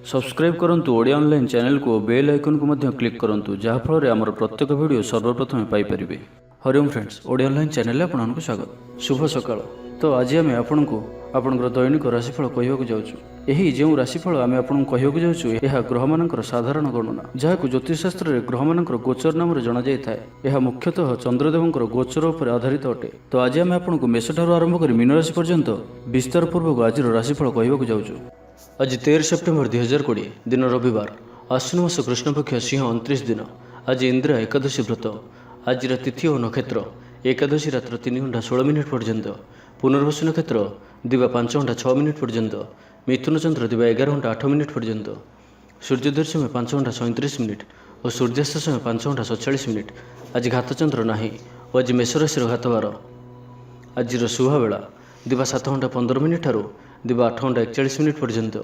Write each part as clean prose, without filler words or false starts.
Subscribe करंतु Odia online channel को bell icon को मध्य क्लिक करंतु जहाँ फल आमर प्रत्येक वीडियो सर्वप्रथम Piper. Hariom friends, Odia online channel आपको स्वागत। शुभ सकाळ। तो आज आम आपको आपंकर दैनिक राशिफल कहवाक जाऊँ। यही जो राशिफल आम आपको कहवाक जाऊँ यह ग्रह मानकर साधारण गणना जहाँ ज्योतिषशास्त्र में ग्रह मानकर गोचर नाम जना जाए। यह मुख्यतः चंद्रदेवंकर गोचर उपर आधारित अटे। तो आज आम आपको मेष ठारू आरंभ कर मीन राशि पर्यंत विस्तार पूर्वक आज राशिफल कहवाक जाऊँ। आज 13 सेप्टेम्बर 2020 दिन रविवार, आश्विन मास कृष्णपक्ष सिंह 29 दिन। आज इंदिरा एकादशी व्रत। आज तिथि और नक्षत्र एकादशी रात्र 3 घंटा 16 मिनिट पर्यंत, पुनर्वसु नक्षत्र दिवा 5 घंटा 6 मिनिट पर्यंत, मिथुन चंद्र दिवा 11 घंटा 8 मिनिट पर्यंत, सूर्योदय समय 5 घंटा 37 मिनिट और सूर्यास्त समय 5 घंटा 47 मिनिट। आज घातचंद्र नहीं और आज मेष राशि घातवार। आज शुभ बेला दिवा 7 घंटा 15 मिनिट ठारू दिवा 8 घंटा 41 मिनिट पर्यंत,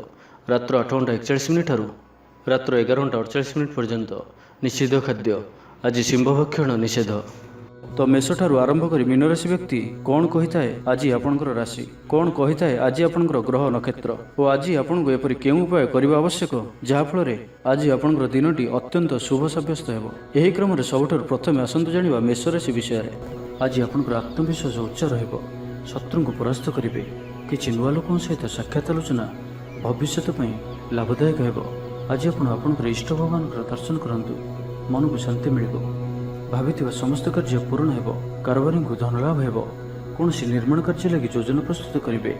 रात्र 8 घंटा 41 मिनिट ठारू रात्र 11 घंटा 48 मिनिट पर्यंत। निषिद्ध खाद्य आज शिंभ भक्षण निषेध। तो मेष ठारू आरंभ कर मीन राशि व्यक्ति कौन कही थाए आज आपणकर राशि, कौन कही थाए आज आपणकर ग्रह नक्षत्र और आज आपको एपरी केउं उपाय करबा आवश्यक जहाँफल आज आपणकर दिनटी अत्यंत शुभ सब्यस्त हेबो। एही क्रम सबुठारु प्रथमे आसंतु जानिबा मेष राशि विषय। आज आपणकर आत्मविश्वास उच्च रहिबो, शत्रु को परास्त करेंगे। किसी नुआ लोकों सहित साक्षात आलोचना भविष्य लाभदायक हेबो। आज आपणकर इष्ट भगवान दर्शन करंतु, मन को शांति मिलिबो। भाविथिबा समस्त कार्य पूर्ण हेबो। कारोबारी को धन लाभ हेबो। कौनसी निर्माण कार्य लगी योजना प्रस्तुत करेंगे।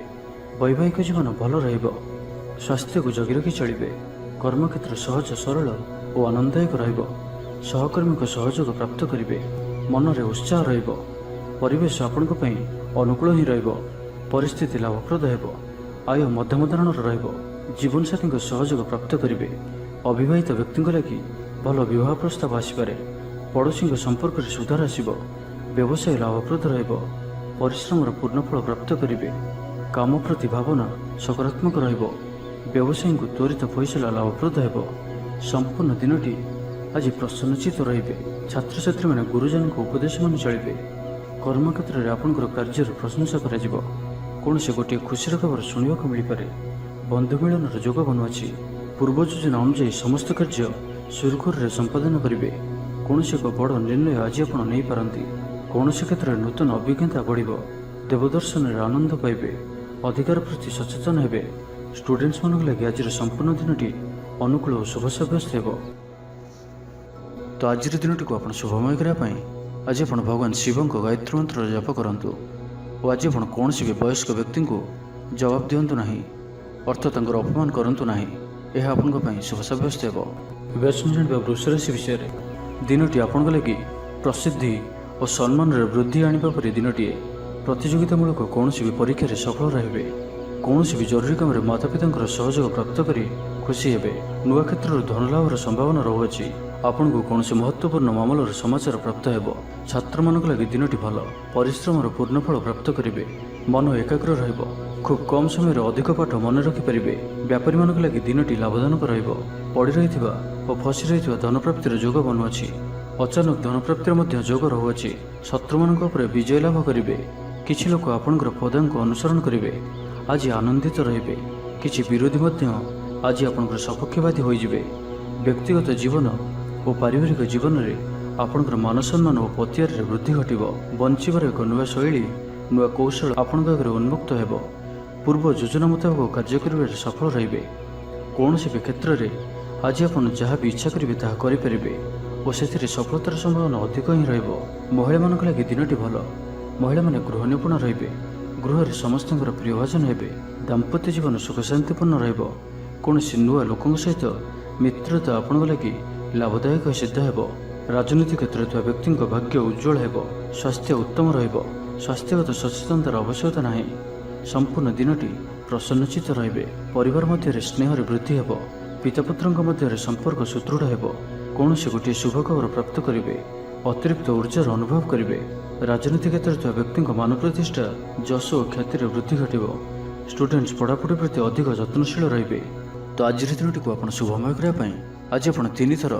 वैवाहिक जीवन भल रहिबो। स्वास्थ्य को जगी रखी चलिबे। कर्मक्षेत्र सहज सरल और आनंददायक रहिबो। सहकर्मी को सहयोग प्राप्त करेंगे। मन में उत्साह रहिबो। परिवेश आपण अनुकूल ही रहिबो। परिस्थिति लाभप्रद हेबो। आय मध्यम धरणर रहिबो। जीवन साथी को सहयोग प्राप्त करेंगे। अविवाहित व्यक्ति लगी भल विवाह प्रस्ताव आसपे। पड़ोशी संपर्क में सुधार आसब। व्यवसाय लाभप्रद रहिबो। परिश्रम पूर्णफल प्राप्त करेंगे। काम प्रति भावना सकारात्मक रहिबो। व्यवसायी को त्वरित फैसला लाभप्रद हेबो। संपूर्ण दिनटी आज प्रसन्नचित रहिबे। छात्र छात्री मैंने गुरुजन को उपदेश मान चलिबे। कर्मक्षेत्र में आपंकर कार्य प्रशंसा करा। कौन से गोटे खुशी खबर शुणा मिल पारे। बंधु मिलन जोग बनुअछि। पूर्व योजना अनुसार समस्त कार्य सुरखुर संपादन करेंगे। कौन से एक बड़ निर्णय आज आप नहीं पारती। कौन से क्षेत्र में नूतन अभिज्ञता बढ़। देवदर्शन आनंद पाइबे। अधिकार प्रति सचेतन हेबे। स्टूडेंट्स मान लगे आज संपूर्ण दिनटी अनुकूल और शुभ सब्यस्त हेबो। तो आज दिनटी को आप शुभमय करने आज आप भगवान शिव को गायत्री मंत्र जप करूँ और आज आप कौन भी वयस्क व्यक्ति को जवाब दिंतु ना, अर्थात अपमान करूँ ना। यह आपंप शुभ सब्यस्त हो। जाना वृष राशि विषय। दिनटी आपण लगी प्रसिद्धि और सम्मान वृद्धि आने पर दिनटीए। प्रतियोगितामूलक कौन भी परीक्षा सफल रहे। कौन भी जरूरी काम माता पिता सहयोग प्राप्त कर खुशी हे। नुआ क्षेत्र धन लाभर संभावना रहुअछि। आपन को कौन से महत्वपूर्ण मामलार समाचार प्राप्त हेबो। छात्र मानक लगी दिनटी भल। परिश्रम पूर्णफल प्राप्त करेंगे। मन एकाग्र रहिबो। खूब कम समय अधिक पाठ मन रखिपारे। व्यापारी मानक लगी दिनटी लाभजनक रहिबो। पड़ी रहिथिबा और फसी रहिथिबा धन प्राप्तिर जोग बनुअछि। अचानक धन प्राप्तिर मध्य जोग रहुअछि। शत्रु मानक उपरे विजय लाभ करेंगे। किछि लोक आपनकर पदांक अनुसरण करेंगे। आज आनंदित रहिबे। किछि विरोधी मध्य आज आपनकर सपक्षवादी होइजिबे। व्यक्तिगत जीवन और पारिवारिक जीवन में आपनकर मान सम्मान और पतियार वृद्धि घटिबो। बंचिबार एक नुआ शैली नुआ कौशल आपण आगे उन्मुक्त हेबो। पूर्व योजना मुताबक कार्य करिबार सफल रहिबे। कौन भी क्षेत्र में आज आप जहाँ भी इच्छा करेंगे ताहा करेंगे और से सफलतार संभावना अधिक ही रहिबो। महिला मानक लगी दिनटी भल। महिला माने गृह निपुण रहिबे। गृह समस्त प्रियभाजन हेबे। दाम्पत्य जीवन सुख शांतिपूर्ण रहिबो। कौन नुआ लोकों सहित मित्रता आपण लगी लाभदायक सिद्ध हेबो। राजनीति क्षेत्र में व्यक्ति भाग्य उज्जवल हेबो। स्वास्थ्य उत्तम रहिबो। स्वास्थ्यगत सचेतनतार आवश्यकता नहीं। संपूर्ण दिनटी प्रसन्नचित रहिबे। परिवार मध्य स्नेह वृद्धि हेबो। पितापुत्र मध्य संपर्क सुदृढ़ हेबो। कौन से गोटे शुभ खबर प्राप्त करेंगे। अतिरिक्त ऊर्जार अनुभव करेंगे। राजनीति क्षेत्र में व्यक्ति मान प्रतिष्ठा जश और ख्यातिर वृद्धि घटिबो। स्टूडेंट्स पढ़ापढ़ी प्रति अधिक यत्नशील रहिबे। तो आज दिनटी को आप शुभमय करने आज आप 3 थर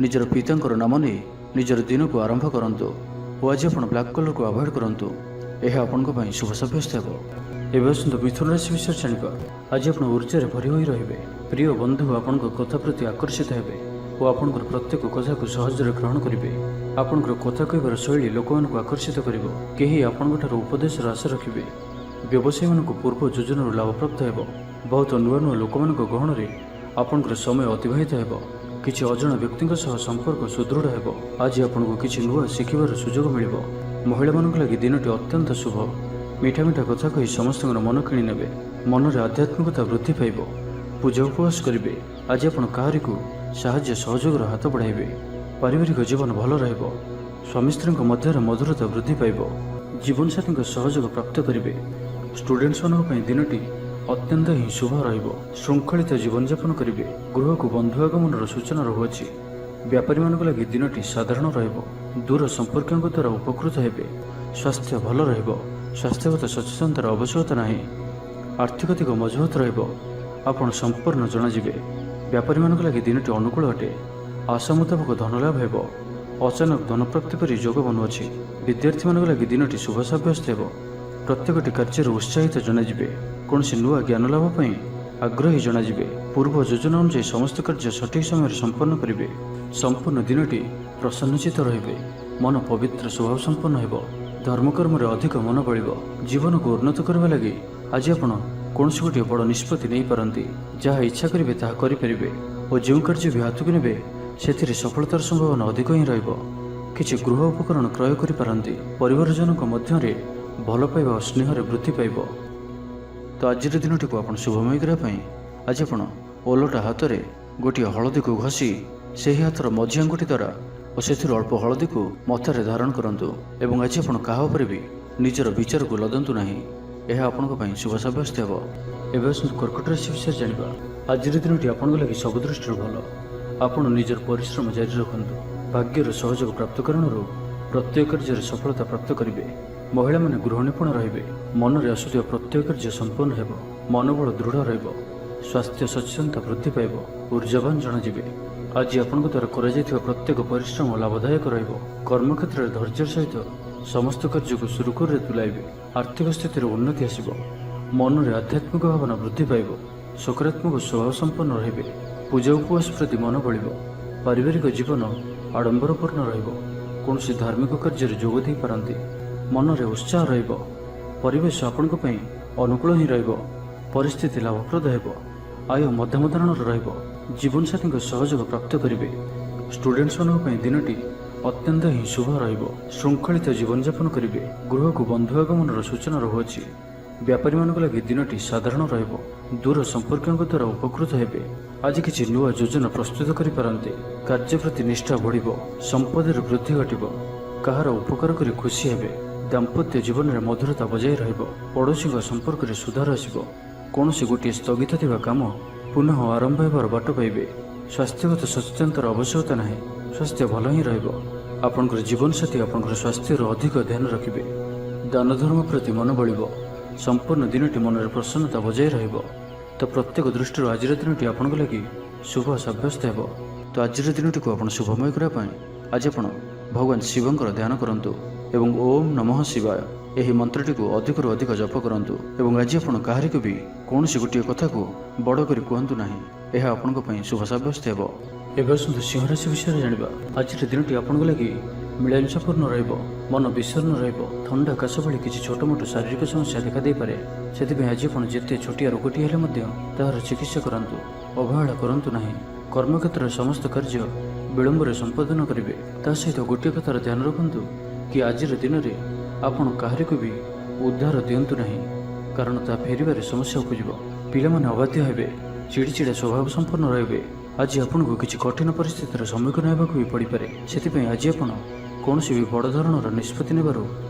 निजर पिता नाम नहीं निजर दिन को आरंभ करूँ और आज आप ब्लैक कलर को अवॉइड करूँ। यह आपण शुभ सब्यस्त हो। ଏବେ ଆସନ୍ତୁ ମିଥୁନ ରାଶି ବିଷୟରେ ଜାଣିବା। ଆଜି ଆପଣ ଊର୍ଜ୍ଜାରେ ଭରି ହୋଇ ରହିବେ। ପ୍ରିୟ ବନ୍ଧୁ ଆପଣଙ୍କ କଥା ପ୍ରତି ଆକର୍ଷିତ ହେବେ ଓ ଆପଣଙ୍କର ପ୍ରତ୍ୟେକ କଥାକୁ ସହଜରେ ଗ୍ରହଣ କରିବେ। ଆପଣଙ୍କର କଥା କହିବାର ଶୈଳୀ ଲୋକମାନଙ୍କୁ ଆକର୍ଷିତ କରିବ। କେହି ଆପଣଙ୍କଠାରୁ ଉପଦେଶର ଆଶା ରଖିବେ। ବ୍ୟବସାୟୀମାନଙ୍କୁ ପୂର୍ବ ଯୋଜନାରୁ ଲାଭପ୍ରାପ୍ତ ହେବ। ବହୁତ ନୂଆ ନୂଆ ଲୋକମାନଙ୍କ ଗହଣରେ ଆପଣଙ୍କର ସମୟ ଅତିବାହିତ ହେବ। କିଛି ଅଜଣା ବ୍ୟକ୍ତିଙ୍କ ସହ ସମ୍ପର୍କ ସୁଦୃଢ଼ ହେବ। ଆଜି ଆପଣଙ୍କୁ କିଛି ନୂଆ ଶିଖିବାର ସୁଯୋଗ ମିଳିବ। ମହିଳାମାନଙ୍କ ଲାଗି ଦିନଟି ଅତ୍ୟନ୍ତ ଶୁଭ। ମିଠା ମିଠା କଥା କହି ସମସ୍ତଙ୍କର ମନ କିଣି ନେବେ। ମନରେ ଆଧ୍ୟାତ୍ମିକତା ବୃଦ୍ଧି ପାଇବ। ପୂଜା ଉପବାସ କରିବେ। ଆଜି ଆପଣ କାହାରିକୁ ସାହାଯ୍ୟ ସହଯୋଗର ହାତ ବଢ଼ାଇବେ। ପାରିବାରିକ ଜୀବନ ଭଲ ରହିବ। ସ୍ୱାମୀ ସ୍ତ୍ରୀଙ୍କ ମଧ୍ୟରେ ମଧୁରତା ବୃଦ୍ଧି ପାଇବ। ଜୀବନସାଥୀଙ୍କ ସହଯୋଗ ପ୍ରାପ୍ତ କରିବେ। ଷ୍ଟୁଡେଣ୍ଟମାନଙ୍କ ପାଇଁ ଦିନଟି ଅତ୍ୟନ୍ତ ହିଁ ଶୁଭ ରହିବ। ଶୃଙ୍ଖଳିତ ଜୀବନଯାପନ କରିବେ। ଗୃହକୁ ବନ୍ଧୁ ଆଗମନର ସୂଚନା ରହୁଅଛି। ବ୍ୟାପାରୀମାନଙ୍କ ଲାଗି ଦିନଟି ସାଧାରଣ ରହିବ। ଦୂର ସମ୍ପର୍କୀୟଙ୍କ ଦ୍ୱାରା ଉପକୃତ ହେବେ। ସ୍ୱାସ୍ଥ୍ୟ ଭଲ ରହିବ। ସ୍ୱାସ୍ଥ୍ୟଗତ ସଚେତନତାର ଆବଶ୍ୟକତା ନାହିଁ। ଆର୍ଥିକ ଦିଗ ମଜବୁତ ରହିବ। ଆପଣ ସମ୍ପୂର୍ଣ୍ଣ ଜଣାଯିବେ। ବ୍ୟାପାରୀମାନଙ୍କ ଲାଗି ଦିନଟି ଅନୁକୂଳ ଅଟେ। ଆଶା ମୁତାବକ ଧନଲାଭ ହେବ। ଅଚାନକ ଧନପ୍ରାପ୍ତି ପରି ଯୋଗ ବନୁଅଛି। ବିଦ୍ୟାର୍ଥୀମାନଙ୍କ ଲାଗି ଦିନଟି ଶୁଭ ସାବ୍ୟସ୍ତ ହେବ। ପ୍ରତ୍ୟେକଟି କାର୍ଯ୍ୟରେ ଉତ୍ସାହିତ ଜଣାଯିବେ। କୌଣସି ନୂଆ ଜ୍ଞାନ ଲାଭ ପାଇଁ ଆଗ୍ରହୀ ଜଣାଯିବେ। ପୂର୍ବ ଯୋଜନା ଅନୁଯାୟୀ ସମସ୍ତ କାର୍ଯ୍ୟ ସଠିକ୍ ସମୟରେ ସମ୍ପନ୍ନ କରିବେ। ସମ୍ପୂର୍ଣ୍ଣ ଦିନଟି ପ୍ରସନ୍ନଚିତ୍ତ ରହିବେ। ମନ ପବିତ୍ର ସ୍ୱଭାବ ସମ୍ପନ୍ନ ହେବ। ଧର୍ମକର୍ମରେ ଅଧିକ ମନ ବଳିବ। ଜୀବନକୁ ଉନ୍ନତ କରିବା ଲାଗି ଆଜି ଆପଣ କୌଣସି ଗୋଟିଏ ବଡ଼ ନିଷ୍ପତ୍ତି ନେଇପାରନ୍ତି। ଯାହା ଇଚ୍ଛା କରିବେ ତାହା କରିପାରିବେ ଓ ଯେଉଁ କାର୍ଯ୍ୟ ବି ହାତକୁ ନେବେ ସେଥିରେ ସଫଳତାର ସମ୍ଭାବନା ଅଧିକ ହିଁ ରହିବ। କିଛି ଗୃହ ଉପକରଣ କ୍ରୟ କରିପାରନ୍ତି। ପରିବାରଜନଙ୍କ ମଧ୍ୟରେ ଭଲ ପାଇବା ଓ ସ୍ନେହରେ ବୃଦ୍ଧି ପାଇବ। ତ ଆଜିର ଦିନଟିକୁ ଆପଣ ଶୁଭମୟ କରିବା ପାଇଁ ଆଜି ଆପଣ ଓଲଟା ହାତରେ ଗୋଟିଏ ହଳଦୀକୁ ଘଷି ସେହି ହାତର ମଝି ଆଙ୍ଗୁଠି ଦ୍ୱାରା ଓ ସେଥିରୁ ଅଳ୍ପ ହଳଦୀକୁ ମଥାରେ ଧାରଣ କରନ୍ତୁ ଏବଂ ଆଜି ଆପଣ କାହା ଉପରେ ବି ନିଜର ବିଚାରକୁ ଲଦନ୍ତୁ ନାହିଁ। ଏହା ଆପଣଙ୍କ ପାଇଁ ଶୁଭ ସାବ୍ୟସ୍ତ ହେବ। ଏବେ ଆସନ୍ତୁ କର୍କଟ ରାଶି ବିଷୟରେ ଜାଣିବା। ଆଜିର ଦିନଟି ଆପଣଙ୍କ ଲାଗି ସବୁ ଦୃଷ୍ଟିରୁ ଭଲ। ଆପଣ ନିଜର ପରିଶ୍ରମ ଜାରି ରଖନ୍ତୁ। ଭାଗ୍ୟର ସହଯୋଗ ପ୍ରାପ୍ତ କାରଣରୁ ପ୍ରତ୍ୟେକ କାର୍ଯ୍ୟରେ ସଫଳତା ପ୍ରାପ୍ତ କରିବେ। ମହିଳାମାନେ ଗୃହ ନିପୁଣ ରହିବେ। ମନରେ ଆସୁଥିବା ପ୍ରତ୍ୟେକ କାର୍ଯ୍ୟ ସମ୍ପନ୍ନ ହେବ। ମନୋବଳ ଦୃଢ଼ ରହିବ। ସ୍ୱାସ୍ଥ୍ୟ ସଚେତନତା ବୃଦ୍ଧି ପାଇବ। ଊର୍ଜାବାନ ଜଣାଯିବେ। ଆଜି ଆପଣଙ୍କ ଦ୍ୱାରା କରାଯାଇଥିବା ପ୍ରତ୍ୟେକ ପରିଶ୍ରମ ଲାଭଦାୟକ ରହିବ। କର୍ମକ୍ଷେତ୍ରରେ ଧୈର୍ଯ୍ୟର ସହିତ ସମସ୍ତ କାର୍ଯ୍ୟକୁ ସୁରୁଖୁରୁରେ ତୁଲାଇବେ। ଆର୍ଥିକ ସ୍ଥିତିରେ ଉନ୍ନତି ଆସିବ। ମନରେ ଆଧ୍ୟାତ୍ମିକ ଭାବନା ବୃଦ୍ଧି ପାଇବ। ସକାରାତ୍ମକ ସ୍ୱଭାବ ସମ୍ପନ୍ନ ରହିବେ। ପୂଜା ଉପବାସ ପ୍ରତି ମନ ବଳିବ। ପାରିବାରିକ ଜୀବନ ଆଡ଼ମ୍ବରପୂର୍ଣ୍ଣ ରହିବ। କୌଣସି ଧାର୍ମିକ କାର୍ଯ୍ୟରେ ଯୋଗ ଦେଇପାରନ୍ତି। ମନରେ ଉତ୍ସାହ ରହିବ। ପରିବେଶ ଆପଣଙ୍କ ପାଇଁ ଅନୁକୂଳ ହିଁ ରହିବ। ପରିସ୍ଥିତି ଲାଭପ୍ରଦ ହେବ। ଆୟ ମଧ୍ୟମ ଧରଣର ରହିବ। ଜୀବନସାଥୀଙ୍କ ସହଯୋଗ ପ୍ରାପ୍ତ କରିବେ। ଷ୍ଟୁଡେଣ୍ଟମାନଙ୍କ ପାଇଁ ଦିନଟି ଅତ୍ୟନ୍ତ ହିଁ ଶୁଭ ରହିବ। ଶୃଙ୍ଖଳିତ ଜୀବନଯାପନ କରିବେ। ଗୃହକୁ ବନ୍ଧୁ ଆଗମନର ସୂଚନା ରହୁଅଛି। ବ୍ୟାପାରୀମାନଙ୍କ ଲାଗି ଦିନଟି ସାଧାରଣ ରହିବ। ଦୂର ସମ୍ପର୍କୀୟଙ୍କ ଦ୍ୱାରା ଉପକୃତ ହେବେ। ଆଜି କିଛି ନୂଆ ଯୋଜନା ପ୍ରସ୍ତୁତ କରିପାରନ୍ତି। କାର୍ଯ୍ୟ ପ୍ରତି ନିଷ୍ଠା ବଢ଼ିବ। ସମ୍ପଦରେ ବୃଦ୍ଧି ଘଟିବ। କାହାର ଉପକାର କରି ଖୁସି ହେବେ। ଦାମ୍ପତ୍ୟ ଜୀବନରେ ମଧୁରତା ବଜାୟ ରହିବ। ପଡ଼ୋଶୀଙ୍କ ସମ୍ପର୍କରେ ସୁଧାର ଆସିବ। କୌଣସି ଗୋଟିଏ ସ୍ଥଗିତ ଥିବା କାମ ପୁନଃ ଆରମ୍ଭ ହେବାର ବାଟ ପାଇବେ। ସ୍ୱାସ୍ଥ୍ୟଗତ ସଚେତନତାର ଆବଶ୍ୟକତା ନାହିଁ। ସ୍ୱାସ୍ଥ୍ୟ ଭଲ ହିଁ ରହିବ। ଆପଣଙ୍କର ଜୀବନସାଥୀ ଆପଣଙ୍କର ସ୍ୱାସ୍ଥ୍ୟର ଅଧିକ ଧ୍ୟାନ ରଖିବେ। ଦାନ ଧର୍ମ ପ୍ରତି ମନ ବଳିବ। ସମ୍ପୂର୍ଣ୍ଣ ଦିନଟି ମନରେ ପ୍ରସନ୍ନତା ବଜାୟ ରହିବ। ତ ପ୍ରତ୍ୟେକ ଦୃଷ୍ଟିରୁ ଆଜିର ଦିନଟି ଆପଣଙ୍କ ଲାଗି ଶୁଭ ସାବ୍ୟସ୍ତ ହେବ। ତ ଆଜିର ଦିନଟିକୁ ଆପଣ ଶୁଭମୟ କରିବା ପାଇଁ ଆଜି ଆପଣ ଭଗବାନ ଶିବଙ୍କର ଧ୍ୟାନ କରନ୍ତୁ ଏବଂ ଓମ୍ ନମଃ ଶିବାୟ ଏହି ମନ୍ତ୍ରଟିକୁ ଅଧିକରୁ ଅଧିକ ଜପ କରନ୍ତୁ ଏବଂ ଆଜି ଆପଣ କାହାରିକୁ ବି କୌଣସି ଗୋଟିଏ କଥାକୁ ବଡ଼ କରି କୁହନ୍ତୁ ନାହିଁ। ଏହା ଆପଣଙ୍କ ପାଇଁ ଶୁଭ ସାବ୍ୟସ୍ତ ହେବ। ଏବେ ଆସନ୍ତୁ ସିଂହ ରାଶି ବିଷୟରେ ଜାଣିବା। ଆଜିର ଦିନଟି ଆପଣଙ୍କ ଲାଗି ମିଳାମିଶାପୂର୍ଣ୍ଣ ରହିବ। ମନ ବିଷର୍ଣ୍ଣ ରହିବ। ଥଣ୍ଡା କାଶ ଭଳି କିଛି ଛୋଟମୋଟ ଶାରୀରିକ ସମସ୍ୟା ଦେଖାଦେଇପାରେ। ସେଥିପାଇଁ ଆଜି ଆପଣ ଯେତେ ଛୋଟିଆ ରୋଗଟି ହେଲେ ମଧ୍ୟ ତାହାର ଚିକିତ୍ସା କରାନ୍ତୁ। ଅବହେଳା କରନ୍ତୁ ନାହିଁ। କର୍ମକ୍ଷେତ୍ରରେ ସମସ୍ତ କାର୍ଯ୍ୟ ବିଳମ୍ବରେ ସମ୍ପାଦନ କରିବେ। ତା ସହିତ ଗୋଟିଏ କଥାର ଧ୍ୟାନ ରଖନ୍ତୁ କି ଆଜିର ଦିନରେ ଆପଣ କାହାରିକୁ ବି ଉଦ୍ଧାର ଦିଅନ୍ତୁ ନାହିଁ, କାରଣ ତାହା ଫେରିବାରେ ସମସ୍ୟା ଉପୁଜିବ। ପିଲାମାନେ ଅବାଧ୍ୟ ହେବେ। ଚିଡ଼ିଚିଡ଼ା ସ୍ୱଭାବ ସମ୍ପନ୍ନ ରହିବେ। ଆଜି ଆପଣଙ୍କୁ କିଛି କଠିନ ପରିସ୍ଥିତିର ସମ୍ମୁଖୀନ ହେବାକୁ ବି ପଡ଼ିପାରେ। ସେଥିପାଇଁ ଆଜି ଆପଣ କୌଣସି ବି ବଡ଼ ଧରଣର ନିଷ୍ପତ୍ତି ନେବାରୁ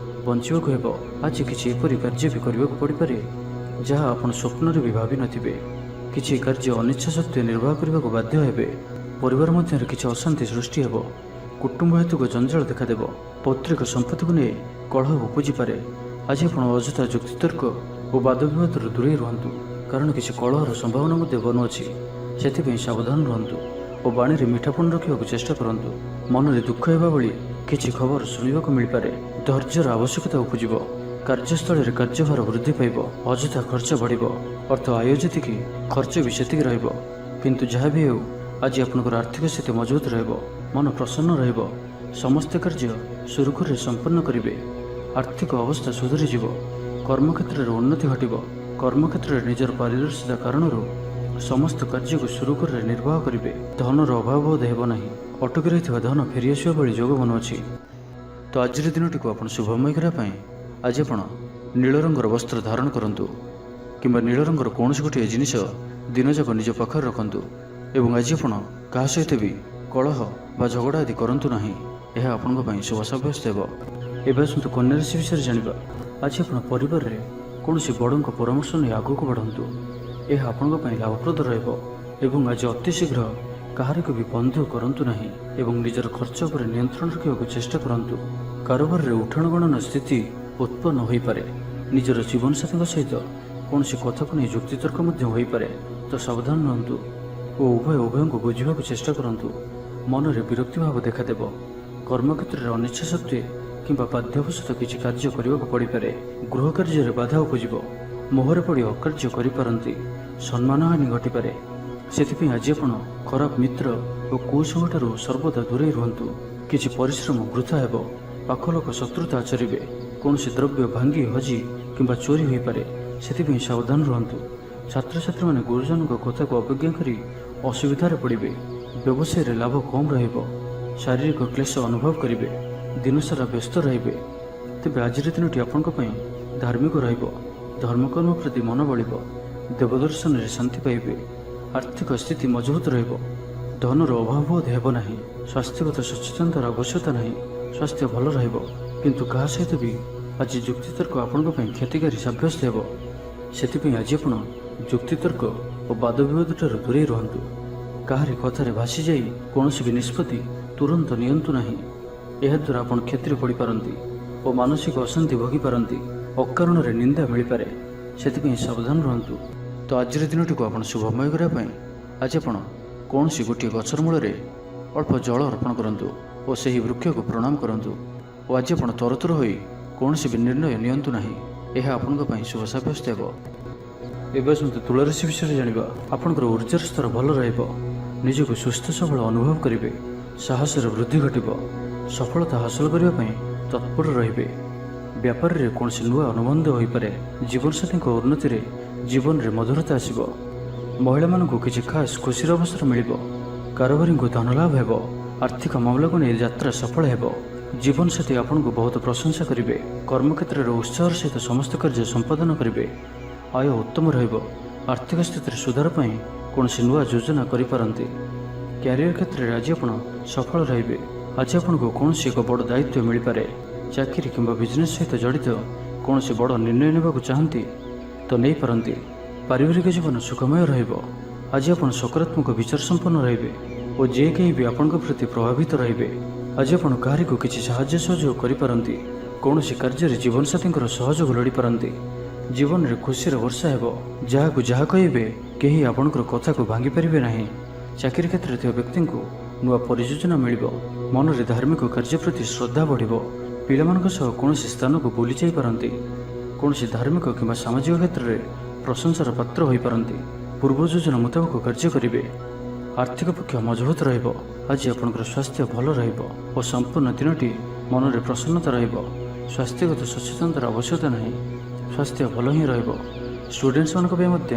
ବଞ୍ଚିବାକୁ ହେବ। ଆଜି କିଛି ଏପରି କାର୍ଯ୍ୟ ବି କରିବାକୁ ପଡ଼ିପାରେ ଯାହା ଆପଣ ସ୍ୱପ୍ନରେ ବି ଭାବିନଥିବେ। କିଛି କାର୍ଯ୍ୟ ଅନିଚ୍ଛା ସତ୍ତ୍ୱେ ନିର୍ବାହ କରିବାକୁ ବାଧ୍ୟ ହେବେ। ପରିବାର ମଧ୍ୟରେ କିଛି ଅଶାନ୍ତି ସୃଷ୍ଟି ହେବ। କୁଟୁମ୍ବ ହେତୁକ ଜଞ୍ଜାଳ ଦେଖାଦେବ। ପୈତୃକ ସମ୍ପତ୍ତିକୁ ନେଇ କଳହ ଉପୁଜିପାରେ। ଆଜି ଆପଣ ଅଯଥା ଯୁକ୍ତିତର୍କ ଓ ବାଦବିବାଦରୁ ଦୂରେଇ ରୁହନ୍ତୁ, କାରଣ କିଛି କଳହର ସମ୍ଭାବନା ମଧ୍ୟ ବନୁଅଛି। ସେଥିପାଇଁ ସାବଧାନ ରୁହନ୍ତୁ ଓ ବାଣୀରେ ମିଠାପଣ ରଖିବାକୁ ଚେଷ୍ଟା କରନ୍ତୁ। ମନରେ ଦୁଃଖ ହେବା ଭଳି କିଛି ଖବର ଶୁଣିବାକୁ ମିଳିପାରେ। ଧୈର୍ଯ୍ୟର ଆବଶ୍ୟକତା ଉପୁଜିବ। କାର୍ଯ୍ୟସ୍ଥଳରେ କାର୍ଯ୍ୟଭାର ବୃଦ୍ଧି ପାଇବ, ଅଯଥା ଖର୍ଚ୍ଚ ବଢ଼ିବ। ଅର୍ଥ ଆୟ ଯେତିକି ଖର୍ଚ୍ଚ ବି ସେତିକି ରହିବ। କିନ୍ତୁ ଯାହା ବି ହେଉ ଆଜି ଆପଣଙ୍କର ଆର୍ଥିକ ସ୍ଥିତି ମଜବୁତ ରହିବ, ମନ ପ୍ରସନ୍ନ ରହିବ, ସମସ୍ତ କାର୍ଯ୍ୟ ସୁରୁଖୁରୁରେ ସମ୍ପନ୍ନ କରିବେ। ଆର୍ଥିକ ଅବସ୍ଥା ସୁଧୁରିଯିବ, କର୍ମକ୍ଷେତ୍ରରେ ଉନ୍ନତି ଘଟିବ। କର୍ମକ୍ଷେତ୍ରରେ ନିଜର ପାରିଦର୍ଶିତା କାରଣରୁ ସମସ୍ତ କାର୍ଯ୍ୟକୁ ସୁରୁଖୁରୁରେ ନିର୍ବାହ କରିବେ। ଧନର ଅଭାବ ବୋଧ ହେବ ନାହିଁ, ଅଟକି ରହିଥିବା ଧନ ଫେରିଆସିବା ଭଳି ଯୋଗ ବନୁଅଛି। ତ ଆଜିର ଦିନଟିକୁ ଆପଣ ଶୁଭମୟ କରିବା ପାଇଁ ଆଜି ଆପଣ ନୀଳ ରଙ୍ଗର ବସ୍ତ୍ର ଧାରଣ କରନ୍ତୁ, କିମ୍ବା ନୀଳ ରଙ୍ଗର କୌଣସି ଗୋଟିଏ ଜିନିଷ ଦିନଯାକ ନିଜ ପାଖରେ ରଖନ୍ତୁ। ଏବଂ ଆଜି ଆପଣ କାହା ସହିତ ବି କଳହ ବା ଝଗଡ଼ା ଆଦି କରନ୍ତୁ ନାହିଁ, ଏହା ଆପଣଙ୍କ ପାଇଁ ଶୁଭ ସାବ୍ୟସ୍ତ ହେବ। ଏବେ ଆସନ୍ତୁ କନ୍ୟା ରାଶି ବିଷୟରେ ଜାଣିବା। ଆଜି ଆପଣ ପରିବାରରେ କୌଣସି ବଡ଼ଙ୍କ ପରାମର୍ଶ ନେଇ ଆଗକୁ ବଢ଼ନ୍ତୁ, ଏହା ଆପଣଙ୍କ ପାଇଁ ଲାଭପ୍ରଦ ରହିବ। ଏବଂ ଆଜି ଅତି ଶୀଘ୍ର କାହାରିକୁ ବି ବନ୍ଧୁ କରନ୍ତୁ ନାହିଁ ଏବଂ ନିଜର ଖର୍ଚ୍ଚ ଉପରେ ନିୟନ୍ତ୍ରଣ ରଖିବାକୁ ଚେଷ୍ଟା କରନ୍ତୁ। କାରବାରରେ ଉଠାଣ ଗଣନା ସ୍ଥିତି ଉତ୍ପନ୍ନ ହୋଇପାରେ। ନିଜର ଜୀବନସାଥୀଙ୍କ ସହିତ କୌଣସି କଥାକୁ ନେଇ ଯୁକ୍ତିତର୍କ ମଧ୍ୟ ହୋଇପାରେ, ତ ସାବଧାନ ରୁହନ୍ତୁ ଓ ଉଭୟଙ୍କୁ ବୁଝିବାକୁ ଚେଷ୍ଟା କରନ୍ତୁ। ମନରେ ବିରକ୍ତି ଭାବ ଦେଖାଦେବ। କର୍ମକ୍ଷେତ୍ରରେ ଅନିଚ୍ଛା ସତ୍ତ୍ୱେ କିମ୍ବା ବାଧ୍ୟବଶତଃ କିଛି କାର୍ଯ୍ୟ କରିବାକୁ ପଡ଼ିପାରେ। ଗୃହ କାର୍ଯ୍ୟରେ ବାଧା ଉପୁଜିବ, ମୋହରେ ପଡ଼ି ଅକାର୍ଯ୍ୟ କରିପାରନ୍ତି, ସମ୍ମାନହାନି ଘଟିପାରେ। ସେଥିପାଇଁ ଆଜି ଆପଣ ଖରାପ ମିତ୍ର ଓ କୁସଙ୍ଗଠାରୁ ସର୍ବଦା ଦୂରେଇ ରୁହନ୍ତୁ। କିଛି ପରିଶ୍ରମ ବୃଥା ହେବ, ପାଖ ଲୋକ ଶତ୍ରୁତା ଆଚରିବେ, କୌଣସି ଦ୍ରବ୍ୟ ଭାଙ୍ଗି ହଜି କିମ୍ବା ଚୋରି ହୋଇପାରେ, ସେଥିପାଇଁ ସାବଧାନ ରୁହନ୍ତୁ। ଛାତ୍ରଛାତ୍ରୀମାନେ ଗୁରୁଜନଙ୍କ କଥାକୁ ଅବଜ୍ଞା କରି ଅସୁବିଧାରେ ପଡ଼ିବେ। ବ୍ୟବସାୟରେ ଲାଭ କମ୍ ରହିବ, ଶାରୀରିକ କ୍ଲେଶ ଅନୁଭବ କରିବେ, ଦିନସାରା ବ୍ୟସ୍ତ ରହିବେ। ତେବେ ଆଜିର ଦିନଟି ଆପଣଙ୍କ ପାଇଁ ଧାର୍ମିକ ରହିବ। ଧର୍ମକର୍ମ ପ୍ରତି ମନ ବଳିବ, ଦେବଦର୍ଶନରେ ଶାନ୍ତି ପାଇବେ, ଆର୍ଥିକ ସ୍ଥିତି ମଜବୁତ ରହିବ, ଧନର ଅଭାବ ବୋଧ ହେବ ନାହିଁ। ସ୍ୱାସ୍ଥ୍ୟଗତ ସଚେତନତାର ଆବଶ୍ୟକତା ନାହିଁ, ସ୍ୱାସ୍ଥ୍ୟ ଭଲ ରହିବ। କିନ୍ତୁ କାହା ସହିତ ବି ଆଜି ଯୁକ୍ତିତର୍କ ଆପଣଙ୍କ ପାଇଁ କ୍ଷତିକାରୀ ସାବ୍ୟସ୍ତ ହେବ। ସେଥିପାଇଁ ଆଜି ଆପଣ ଯୁକ୍ତିତର୍କ ଓ ବାଦବିବାଦଠାରୁ ଦୂରେଇ ରୁହନ୍ତୁ। କାହାରି କଥାରେ ଭାସିଯାଇ କୌଣସି ବି ନିଷ୍ପତ୍ତି ତୁରନ୍ତ ନିଅନ୍ତୁ ନାହିଁ। ଏହାଦ୍ୱାରା ଆପଣ କ୍ଷତିରେ ପଡ଼ିପାରନ୍ତି ଓ ମାନସିକ ଅଶାନ୍ତି ଭୋଗିପାରନ୍ତି। ଅକାରଣରେ ନିନ୍ଦା ମିଳିପାରେ, ସେଥିପାଇଁ ସାବଧାନ ରୁହନ୍ତୁ। ତ ଆଜିର ଦିନଟିକୁ ଆପଣ ଶୁଭମୟ କରିବା ପାଇଁ ଆଜି ଆପଣ କୌଣସି ଗୋଟିଏ ଗଛର ମୂଳରେ ଅଳ୍ପ ଜଳ ଅର୍ପଣ କରନ୍ତୁ ଓ ସେହି ବୃକ୍ଷକୁ ପ୍ରଣାମ କରନ୍ତୁ। ଓ ଆଜି ଆପଣ ତରତର ହୋଇ କୌଣସି ବି ନିର୍ଣ୍ଣୟ ନିଅନ୍ତୁ ନାହିଁ, ଏହା ଆପଣଙ୍କ ପାଇଁ ଶୁଭ ସାବ୍ୟସ୍ତ ହେବ। ଏବେ ଆସନ୍ତୁ ତୁଳା ରାଶି ବିଷୟରେ ଜାଣିବା। ଆପଣଙ୍କର ଉର୍ଜାର ସ୍ତର ଭଲ ରହିବ, ନିଜକୁ ସୁସ୍ଥ ସବଳ ଅନୁଭବ କରିବେ, ସାହସର ବୃଦ୍ଧି ଘଟିବ, ସଫଳତା ହାସଲ କରିବା ପାଇଁ ତତ୍ପର ରହିବେ। ବ୍ୟାପାରରେ କୌଣସି ନୂଆ ଅନୁବନ୍ଧ ହୋଇପାରେ, ଜୀବନସାଥୀଙ୍କ ଉନ୍ନତିରେ ଜୀବନରେ ମଧୁରତା ଆସିବ। ମହିଳାମାନଙ୍କୁ କିଛି ଖାସ୍ ଖୁସିର ଅବସର ମିଳିବ, କାରବାରୀଙ୍କୁ ଧନଲାଭ ହେବ, ଆର୍ଥିକ ମାମଲାକୁ ନେଇ ଯାତ୍ରା ସଫଳ ହେବ। ଜୀବନସାଥୀ ଆପଣଙ୍କୁ ବହୁତ ପ୍ରଶଂସା କରିବେ, କର୍ମକ୍ଷେତ୍ରରେ ଉତ୍ସାହର ସହିତ ସମସ୍ତ କାର୍ଯ୍ୟ ସମ୍ପାଦନ କରିବେ, ଆୟ ଉତ୍ତମ ରହିବ, ଆର୍ଥିକ ସ୍ଥିତିରେ ସୁଧାର ପାଇଁ କୌଣସି ନୂଆ ଯୋଜନା କରିପାରନ୍ତି। କ୍ୟାରିୟର କ୍ଷେତ୍ରରେ ଆଜି ଆପଣ ସଫଳ ରହିବେ। ଆଜି ଆପଣଙ୍କୁ କୌଣସି ଏକ ବଡ଼ ଦାୟିତ୍ୱ ମିଳିପାରେ। ଚାକିରି କିମ୍ବା ବିଜନେସ୍ ସହିତ ଜଡ଼ିତ କୌଣସି ବଡ଼ ନିର୍ଣ୍ଣୟ ନେବାକୁ ଚାହାନ୍ତି ତ ନେଇପାରନ୍ତି। ପାରିବାରିକ ଜୀବନ ସୁଖମୟ ରହିବ। ଆଜି ଆପଣ ସକାରାତ୍ମକ ବିଚାର ସମ୍ପନ୍ନ ରହିବେ ଓ ଯେ କେହି ବି ଆପଣଙ୍କ ପ୍ରତି ପ୍ରଭାବିତ ରହିବେ। ଆଜି ଆପଣ କାହାରିକୁ କିଛି ସାହାଯ୍ୟ ସହଯୋଗ କରିପାରନ୍ତି, କୌଣସି କାର୍ଯ୍ୟରେ ଜୀବନସାଥୀଙ୍କର ସହଯୋଗ ଲୋଡ଼ିପାରନ୍ତି। ଜୀବନରେ ଖୁସିର ବର୍ଷା ହେବ, ଯାହାକୁ ଯାହା କହିବେ କେହି ଆପଣଙ୍କର କଥାକୁ ଭାଙ୍ଗିପାରିବେ ନାହିଁ। ଚାକିରି କ୍ଷେତ୍ରରେ ଥିବା ବ୍ୟକ୍ତିଙ୍କୁ ନୂଆ ପରିଯୋଜନା ମିଳିବ, ମନରେ ଧାର୍ମିକ କାର୍ଯ୍ୟ ପ୍ରତି ଶ୍ରଦ୍ଧା ବଢ଼ିବ। ପିଲାମାନଙ୍କ ସହ କୌଣସି ସ୍ଥାନକୁ ବୁଲି ଯାଇପାରନ୍ତି, କୌଣସି ଧାର୍ମିକ କିମ୍ବା ସାମାଜିକ କ୍ଷେତ୍ରରେ ପ୍ରଶଂସାର ପାତ୍ର ହୋଇପାରନ୍ତି। ପୂର୍ବ ଯୋଜନା ମୁତାବକ କାର୍ଯ୍ୟ କରିବେ, ଆର୍ଥିକ ପକ୍ଷ ମଜବୁତ ରହିବ। ଆଜି ଆପଣଙ୍କର ସ୍ୱାସ୍ଥ୍ୟ ଭଲ ରହିବ ଓ ସମ୍ପୂର୍ଣ୍ଣ ଦିନଟି ମନରେ ପ୍ରସନ୍ନତା ରହିବ। ସ୍ୱାସ୍ଥ୍ୟଗତ ସଚେତନତାର ଆବଶ୍ୟକତା ନାହିଁ, ସ୍ୱାସ୍ଥ୍ୟ ଭଲ ହିଁ ରହିବ। ଷ୍ଟୁଡେଣ୍ଟସ୍ମାନଙ୍କ ପାଇଁ ମଧ୍ୟ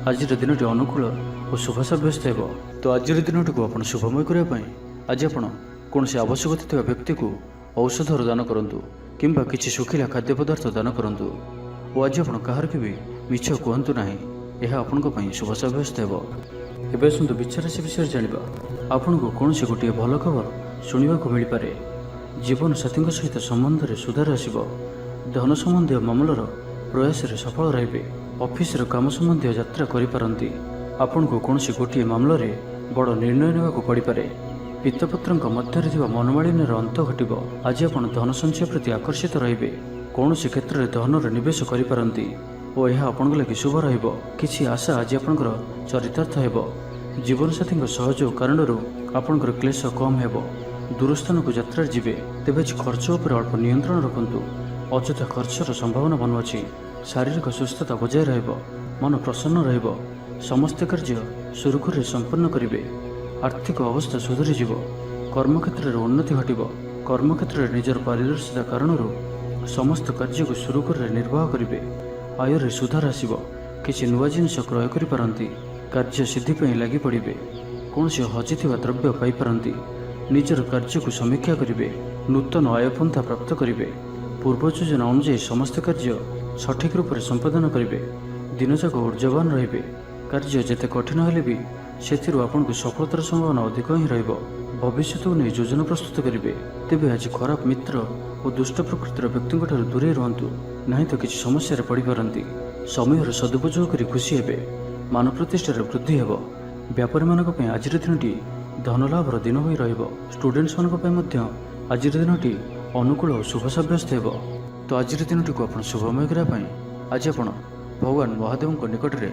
ଆଜିର ଦିନଟି ଅନୁକୂଳ ଓ ଶୁଭ ସାବ୍ୟସ୍ତ ହେବ। ତ ଆଜିର ଦିନଟିକୁ ଆପଣ ଶୁଭମୟ କରିବା ପାଇଁ ଆଜି ଆପଣ କୌଣସି ଆବଶ୍ୟକତା ଥିବା ବ୍ୟକ୍ତିକୁ ଔଷଧର ଦାନ କରନ୍ତୁ କିମ୍ବା କିଛି ଶୁଖିଲା ଖାଦ୍ୟ ପଦାର୍ଥ ଦାନ କରନ୍ତୁ। ଓ ଆଜି ଆପଣ କାହାରିକୁ ବି ମିଛ କୁହନ୍ତୁ ନାହିଁ, ଏହା ଆପଣଙ୍କ ପାଇଁ ଶୁଭ ସାବ୍ୟସ୍ତ ହେବ। ଏବେ ଆସନ୍ତୁ ବୃଷ ରାଶି ବିଷୟରେ ଜାଣିବା। ଆପଣଙ୍କୁ କୌଣସି ଗୋଟିଏ ଭଲ ଖବର ଶୁଣିବାକୁ ମିଳିପାରେ। ଜୀବନସାଥୀଙ୍କ ସହିତ ସମ୍ବନ୍ଧରେ ସୁଧାର ଆସିବ। ଧନ ସମ୍ବନ୍ଧୀୟ ମାମଲାର ପ୍ରୟାସରେ ସଫଳ ରହିବେ। ଅଫିସର କାମ ସମ୍ବନ୍ଧୀୟ ଯାତ୍ରା କରିପାରନ୍ତି। ଆପଣଙ୍କୁ କୌଣସି ଗୋଟିଏ ମାମଲାରେ ବଡ଼ ନିର୍ଣ୍ଣୟ ନେବାକୁ ପଡ଼ିପାରେ। ପିତାପୁତ୍ରଙ୍କ ମଧ୍ୟରେ ଥିବା ମନୋମାଳିନ୍ୟର ଅନ୍ତ ଘଟିବ। ଆଜି ଆପଣ ଧନ ସଞ୍ଚୟ ପ୍ରତି ଆକର୍ଷିତ ରହିବେ। କୌଣସି କ୍ଷେତ୍ରରେ ଧନର ନିବେଶ କରିପାରନ୍ତି ଓ ଏହା ଆପଣଙ୍କ ଲାଗି ଶୁଭ ରହିବ। କିଛି ଆଶା ଆଜି ଆପଣଙ୍କର ଚରିତାର୍ଥ ହେବ। ଜୀବନସାଥୀଙ୍କ ସହଯୋଗ କାରଣରୁ ଆପଣଙ୍କର କ୍ଲେଶ କମ୍ ହେବ। ଦୂରସ୍ଥାନକୁ ଯାତ୍ରାରେ ଯିବେ, ତେବେ ଆଜି ଖର୍ଚ୍ଚ ଉପରେ ଅଳ୍ପ ନିୟନ୍ତ୍ରଣ ରଖନ୍ତୁ। ଅଯଥା ଖର୍ଚ୍ଚର ସମ୍ଭାବନା ବନୁଅଛି। ଶାରୀରିକ ସୁସ୍ଥତା ବଜାୟ ରହିବ, ମନ ପ୍ରସନ୍ନ ରହିବ, ସମସ୍ତ କାର୍ଯ୍ୟ ସୁରୁଖୁରୁରେ ସମ୍ପନ୍ନ କରିବେ। ଆର୍ଥିକ ଅବସ୍ଥା ସୁଧୁରିଯିବ, କର୍ମକ୍ଷେତ୍ରରେ ଉନ୍ନତି ଘଟିବ। କର୍ମକ୍ଷେତ୍ରରେ ନିଜର ପାରିଦର୍ଶିତା କାରଣରୁ ସମସ୍ତ କାର୍ଯ୍ୟକୁ ସୁରୁଖୁରୁରେ ନିର୍ବାହ କରିବେ। ଆୟରେ ସୁଧାର ଆସିବ, କିଛି ନୂଆ ଜିନିଷ କ୍ରୟ କରିପାରନ୍ତି। କାର୍ଯ୍ୟ ସିଦ୍ଧି ପାଇଁ ଲାଗି ପଡ଼ିବେ, କୌଣସି ହଜିଥିବା ଦ୍ରବ୍ୟ ପାଇପାରନ୍ତି। ନିଜର କାର୍ଯ୍ୟକୁ ସମୀକ୍ଷା କରିବେ, ନୂତନ ଆୟପନ୍ଥା ପ୍ରାପ୍ତ କରିବେ। ପୂର୍ବ ଯୋଜନା ଅନୁଯାୟୀ ସମସ୍ତ କାର୍ଯ୍ୟ ସଠିକ୍ ରୂପରେ ସମ୍ପାଦନ କରିବେ। ଦିନଯାକ ଉର୍ଜାବାନ ରହିବେ। କାର୍ଯ୍ୟ ଯେତେ କଠିନ ହେଲେ ବି ସେଥିରୁ ଆପଣଙ୍କୁ ସଫଳତାର ସମ୍ଭାବନା ଅଧିକ ହିଁ ରହିବ। ଭବିଷ୍ୟତକୁ ନେଇ ଯୋଜନା ପ୍ରସ୍ତୁତ କରିବେ। ତେବେ ଆଜି ଖରାପ ମିତ୍ର ଓ ଦୁଷ୍ଟ ପ୍ରକୃତିର ବ୍ୟକ୍ତିଙ୍କଠାରୁ ଦୂରେଇ ରୁହନ୍ତୁ, ନାହିଁ ତ କିଛି ସମସ୍ୟାରେ ପଡ଼ିପାରନ୍ତି। ସମୟର ସଦୁପଯୋଗ କରି ଖୁସି ହେବେ, ମାନ ପ୍ରତିଷ୍ଠାରେ ବୃଦ୍ଧି ହେବ। ବ୍ୟାପାରୀମାନଙ୍କ ପାଇଁ ଆଜିର ଦିନଟି ଧନଲାଭର ଦିନ ହୋଇ ରହିବ। ଷ୍ଟୁଡେଣ୍ଟମାନଙ୍କ ପାଇଁ ମଧ୍ୟ ଆଜିର ଦିନଟି ଅନୁକୂଳ ଓ ଶୁଭ ସାବ୍ୟସ୍ତ ହେବ। ତ ଆଜିର ଦିନଟିକୁ ଆପଣ ଶୁଭମୟ କରିବା ପାଇଁ ଆଜି ଆପଣ ଭଗବାନ ମହାଦେବଙ୍କ ନିକଟରେ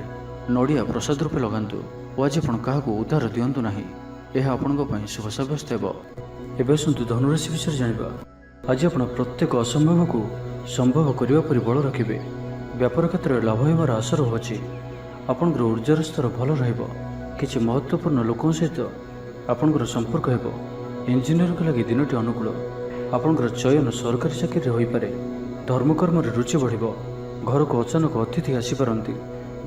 ନଡ଼ିଆ ପ୍ରସାଦ ରୂପେ ଲଗାନ୍ତୁ ଓ ଆଜି ଆପଣ କାହାକୁ ଉଦ୍ଧାର ଦିଅନ୍ତୁ ନାହିଁ। ଏହା ଆପଣଙ୍କ ପାଇଁ ଶୁଭ ସାବ୍ୟସ୍ତ ହେବ। ଏବେ ଆସନ୍ତୁ ଧନୁରାଶି ବିଷୟରେ ଜାଣିବା। ଆଜି ଆପଣ ପ୍ରତ୍ୟେକ ଅସମ୍ଭବକୁ ସମ୍ଭବ କରିବା ପରି ବଳ ରଖିବେ। ବ୍ୟାପାର କ୍ଷେତ୍ରରେ ଲାଭ ହେବାର ଆଶା ରହୁଅଛି। ଆପଣଙ୍କର ଉର୍ଜାର ସ୍ତର ଭଲ ରହିବ। କିଛି ମହତ୍ତ୍ୱପୂର୍ଣ୍ଣ ଲୋକଙ୍କ ସହିତ ଆପଣଙ୍କର ସମ୍ପର୍କ ହେବ। ଇଞ୍ଜିନିୟରଙ୍କ ଲାଗି ଦିନଟି ଅନୁକୂଳ। ଆପଣଙ୍କର ଚୟନ ସରକାରୀ ଚାକିରିରେ ହୋଇପାରେ। ଧର୍ମକର୍ମରେ ରୁଚି ବଢ଼ିବ। ଘରକୁ ଅଚାନକ ଅତିଥି ଆସିପାରନ୍ତି।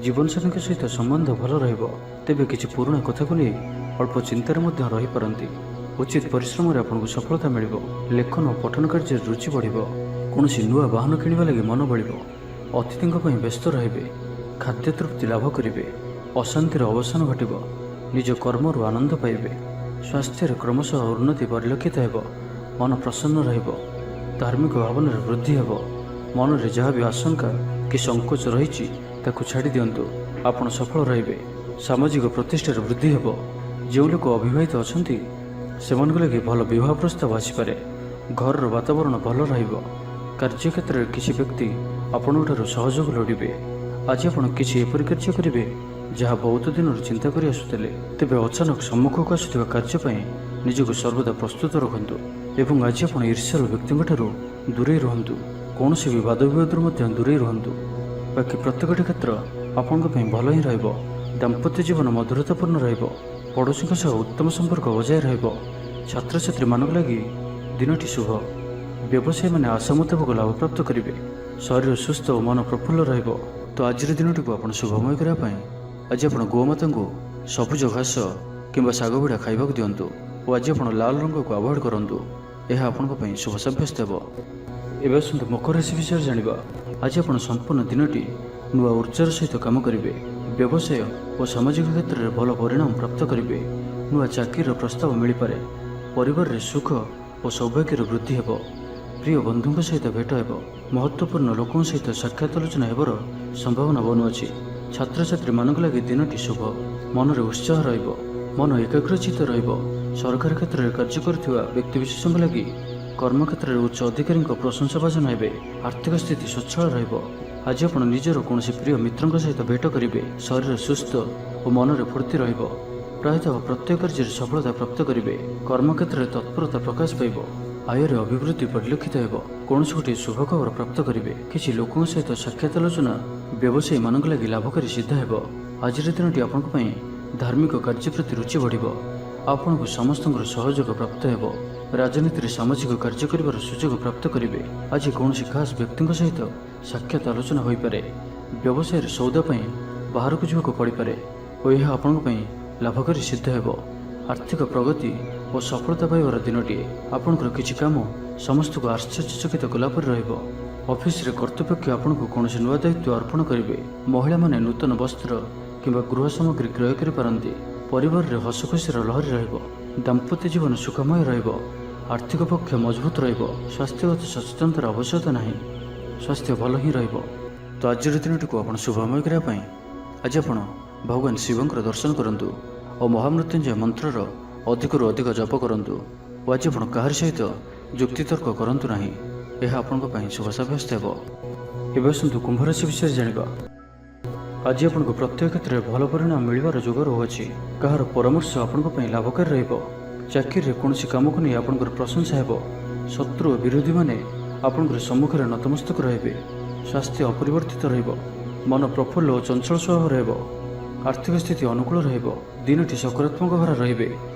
ଜୀବନସାଥୀଙ୍କ ସହିତ ସମ୍ବନ୍ଧ ଭଲ ରହିବ। ତେବେ କିଛି ପୁରୁଣା କଥାକୁ ନେଇ ଅଳ୍ପ ଚିନ୍ତାରେ ମଧ୍ୟ ରହିପାରନ୍ତି। ଉଚିତ ପରିଶ୍ରମରେ ଆପଣଙ୍କୁ ସଫଳତା ମିଳିବ। ଲେଖନ ଓ ପଠନ କାର୍ଯ୍ୟରେ ରୁଚି ବଢ଼ିବ। କୌଣସି ନୂଆ ବାହନ କିଣିବା ଲାଗି ମନ ବଳିବ। ଅତିଥିଙ୍କ ପାଇଁ ବ୍ୟସ୍ତ ରହିବେ। ଖାଦ୍ୟ ତୃପ୍ତି ଲାଭ କରିବେ। ଅଶାନ୍ତିର ଅବସାନ ଘଟିବ। ନିଜ କର୍ମରୁ ଆନନ୍ଦ ପାଇବେ। ସ୍ୱାସ୍ଥ୍ୟରେ କ୍ରମଶଃ ଉନ୍ନତି ପରିଲକ୍ଷିତ ହେବ। ମନ ପ୍ରସନ୍ନ ରହିବ। ଧାର୍ମିକ ଭାବନାରେ ବୃଦ୍ଧି ହେବ। ମନରେ ଯାହା ବି ଆଶଙ୍କା କି ସଂକୋଚ ରହିଛି ତାକୁ ଛାଡ଼ି ଦିଅନ୍ତୁ, ଆପଣ ସଫଳ ରହିବେ। ସାମାଜିକ ପ୍ରତିଷ୍ଠାରେ ବୃଦ୍ଧି ହେବ। ଯେଉଁ ଲୋକ ଅବିବାହିତ ଅଛନ୍ତି ସେମାନଙ୍କ ଲାଗି ଭଲ ବିବାହ ପ୍ରସ୍ତାବ ଆସିପାରେ। ଘରର ବାତାବରଣ ଭଲ ରହିବ। କାର୍ଯ୍ୟକ୍ଷେତ୍ରରେ କିଛି ବ୍ୟକ୍ତି ଆପଣଙ୍କଠାରୁ ସହଯୋଗ ଲୋଡ଼ିବେ। ଆଜି ଆପଣ କିଛି ଏପରି କାର୍ଯ୍ୟ କରିବେ ଯାହା ବହୁତ ଦିନରୁ ଚିନ୍ତା କରି ଆସୁଥିଲେ। ତେବେ ଅଚାନକ ସମ୍ମୁଖକୁ ଆସୁଥିବା କାର୍ଯ୍ୟ ପାଇଁ ନିଜକୁ ସର୍ବଦା ପ୍ରସ୍ତୁତ ରଖନ୍ତୁ ଏବଂ ଆଜି ଆପଣ ଈର୍ଷ୍ୟାଳୁ ବ୍ୟକ୍ତିଙ୍କଠାରୁ ଦୂରେଇ ରୁହନ୍ତୁ। କୌଣସି ବି ବାଦବିବାଦରୁ ମଧ୍ୟ ଦୂରେଇ ରୁହନ୍ତୁ। ବାକି ପ୍ରତ୍ୟେକଟି କ୍ଷେତ୍ର ଆପଣଙ୍କ ପାଇଁ ଭଲ ହିଁ ରହିବ। ଦାମ୍ପତ୍ୟ ଜୀବନ ମଧୁରତାପୂର୍ଣ୍ଣ ରହିବ। ପଡ଼ୋଶୀଙ୍କ ସହ ଉତ୍ତମ ସମ୍ପର୍କ ବଜାୟ ରହିବ। ଛାତ୍ରଛାତ୍ରୀମାନଙ୍କ ଲାଗି ଦିନଟି ଶୁଭ। ବ୍ୟବସାୟୀମାନେ ଆଶା ମୁତାବକ ଲାଭପ୍ରାପ୍ତ କରିବେ। ଶରୀର ସୁସ୍ଥ ଓ ମନ ପ୍ରଫୁଲ୍ଲ ରହିବ। ତ ଆଜିର ଦିନଟିକୁ ଆପଣ ଶୁଭମୟ କରିବା ପାଇଁ ଆଜି ଆପଣ ଗୋମାତାଙ୍କୁ ସବୁଜ ଘାସ କିମ୍ବା ଶାଗ ବିଡ଼ା ଖାଇବାକୁ ଦିଅନ୍ତୁ ଓ ଆଜି ଆପଣ ଲାଲ ରଙ୍ଗକୁ ଆଭଏଡ଼ କରନ୍ତୁ। ଏହା ଆପଣଙ୍କ ପାଇଁ ଶୁଭ ସାବ୍ୟସ୍ତ ହେବ। ଏବେ ଆସନ୍ତୁ ମକର ରାଶି ବିଷୟରେ ଜାଣିବା। ଆଜି ଆପଣ ସମ୍ପୂର୍ଣ୍ଣ ଦିନଟି ନୂଆ ଉର୍ଜାର ସହିତ କାମ କରିବେ। ବ୍ୟବସାୟ ଓ ସାମାଜିକ କ୍ଷେତ୍ରରେ ଭଲ ପରିଣାମ ପ୍ରାପ୍ତ କରିବେ। ନୂଆ ଚାକିରିର ପ୍ରସ୍ତାବ ମିଳିପାରେ। ପରିବାରରେ ସୁଖ ଓ ସୌଭାଗ୍ୟର ବୃଦ୍ଧି ହେବ। ପ୍ରିୟ ବନ୍ଧୁଙ୍କ ସହିତ ଭେଟ ହେବ। ମହତ୍ତ୍ୱପୂର୍ଣ୍ଣ ଲୋକଙ୍କ ସହିତ ସାକ୍ଷାତ ଆଲୋଚନା ହେବାର ସମ୍ଭାବନା ବନୁଅଛି। ଛାତ୍ରଛାତ୍ରୀମାନଙ୍କ ଲାଗି ଦିନଟି ଶୁଭ। ମନରେ ଉତ୍ସାହ ରହିବ। ମନ ଏକାଗ୍ରଚିତ ରହିବ। ସରକାରୀ କ୍ଷେତ୍ରରେ କାର୍ଯ୍ୟ କରୁଥିବା ବ୍ୟକ୍ତିବିଶେଷଙ୍କ ଲାଗି କର୍ମକ୍ଷେତ୍ରରେ ଉଚ୍ଚ ଅଧିକାରୀଙ୍କ ପ୍ରଶଂସାଭାଜନ ହେବେ। ଆର୍ଥିକ ସ୍ଥିତି ସ୍ୱଚ୍ଛଳ ରହିବ। ଆଜି ଆପଣ ନିଜର କୌଣସି ପ୍ରିୟ ମିତ୍ରଙ୍କ ସହିତ ଭେଟ କରିବେ। ଶରୀର ସୁସ୍ଥ ଓ ମନରେ ଫୁର୍ତ୍ତି ରହିବ। ପ୍ରାୟତଃ ପ୍ରତ୍ୟେକ କାର୍ଯ୍ୟରେ ସଫଳତା ପ୍ରାପ୍ତ କରିବେ। କର୍ମକ୍ଷେତ୍ରରେ ତତ୍ପରତା ପ୍ରକାଶ ପାଇବ। ଆୟରେ ଅଭିବୃଦ୍ଧି ପରିଲକ୍ଷିତ ହେବ। କୌଣସି ଗୋଟିଏ ଶୁଭ ଖବର ପ୍ରାପ୍ତ କରିବେ। କିଛି ଲୋକଙ୍କ ସହିତ ସାକ୍ଷାତ ଆଲୋଚନା ବ୍ୟବସାୟୀମାନଙ୍କ ଲାଗି ଲାଭକାରୀ ସିଦ୍ଧ ହେବ। ଆଜିର ଦିନଟି ଆପଣଙ୍କ ପାଇଁ ଧାର୍ମିକ କାର୍ଯ୍ୟ ପ୍ରତି ରୁଚି ବଢ଼ିବ। ଆପଣଙ୍କୁ ସମସ୍ତଙ୍କର ସହଯୋଗ ପ୍ରାପ୍ତ ହେବ। ରାଜନୀତିରେ ସାମାଜିକ କାର୍ଯ୍ୟ କରିବାର ସୁଯୋଗ ପ୍ରାପ୍ତ କରିବେ। ଆଜି କୌଣସି ଖାସ୍ ବ୍ୟକ୍ତିଙ୍କ ସହିତ ସାକ୍ଷାତ ଆଲୋଚନା ହୋଇପାରେ। ବ୍ୟବସାୟରେ ସୌଦା ପାଇଁ ବାହାରକୁ ଯିବାକୁ ପଡ଼ିପାରେ ଓ ଏହା ଆପଣଙ୍କ ପାଇଁ ଲାଭକାରୀ ସିଦ୍ଧ ହେବ। ଆର୍ଥିକ ପ୍ରଗତି ଓ ସଫଳତା ପାଇବାର ଦିନଟିଏ। ଆପଣଙ୍କର କିଛି କାମ ସମସ୍ତଙ୍କୁ ଆଶ୍ଚର୍ଯ୍ୟଚକିତ କଲା ପରି ରହିବ। ଅଫିସରେ କର୍ତ୍ତୃପକ୍ଷ ଆପଣଙ୍କୁ କୌଣସି ନୂଆ ଦାୟିତ୍ୱ ଅର୍ପଣ କରିବେ। ମହିଳାମାନେ ନୂତନ ବସ୍ତ୍ର କିମ୍ବା ଗୃହ ସାମଗ୍ରୀ କ୍ରୟ କରିପାରନ୍ତି। ପରିବାରରେ ହସଖୁସିର ଲହରୀ ରହିବ। ଦାମ୍ପତ୍ୟ ଜୀବନ ସୁଖମୟ ରହିବ। ଆର୍ଥିକ ପକ୍ଷ ମଜବୁତ ରହିବ। ସ୍ୱାସ୍ଥ୍ୟଗତ ସଚେତନତାର ଆବଶ୍ୟକତା ନାହିଁ। ସ୍ୱାସ୍ଥ୍ୟ ଭଲ ହିଁ ରହିବ। ତ ଆଜିର ଦିନଟିକୁ ଆପଣ ଶୁଭମୟ କରିବା ପାଇଁ ଆଜି ଆପଣ ଭଗବାନ ଶିବଙ୍କର ଦର୍ଶନ କରନ୍ତୁ ଓ ମହାମୃତ୍ୟୁଞ୍ଜୟ ମନ୍ତ୍ରର ଅଧିକରୁ ଅଧିକ ଜପ କରନ୍ତୁ ଓ ଆଜି ଆପଣ କାହାରି ସହିତ ଯୁକ୍ତିତର୍କ କରନ୍ତୁ ନାହିଁ। ଏହା ଆପଣଙ୍କ ପାଇଁ ଶୁଭ ସାବ୍ୟସ୍ତ ହେବ। ଏବେ ଆସନ୍ତୁ କୁମ୍ଭ ରାଶି ବିଷୟରେ ଜାଣିବା। ଆଜି ଆପଣଙ୍କୁ ପ୍ରତ୍ୟେକ କ୍ଷେତ୍ରରେ ଭଲ ପରିଣାମ ମିଳିବାର ଯୋଗ ରହୁଅଛି। କାହାର ପରାମର୍ଶ ଆପଣଙ୍କ ପାଇଁ ଲାଭକାରୀ ରହିବ। ଚାକିରିରେ କୌଣସି କାମକୁ ନେଇ ଆପଣଙ୍କର ପ୍ରଶଂସା ହେବ। ଶତ୍ରୁ ଓ ବିରୋଧୀମାନେ ଆପଣଙ୍କର ସମ୍ମୁଖରେ ନତମସ୍ତକ ରହିବେ। ସ୍ୱାସ୍ଥ୍ୟ ଅପରିବର୍ତ୍ତିତ ରହିବ। ମନ ପ୍ରଫୁଲ୍ଲ ଓ ଚଞ୍ଚଳ ସ୍ୱଭାବ ରହିବ। ଆର୍ଥିକ ସ୍ଥିତି ଅନୁକୂଳ ରହିବ। ଦିନଟି ସକାରାତ୍ମକ ଭରା ରହିବେ।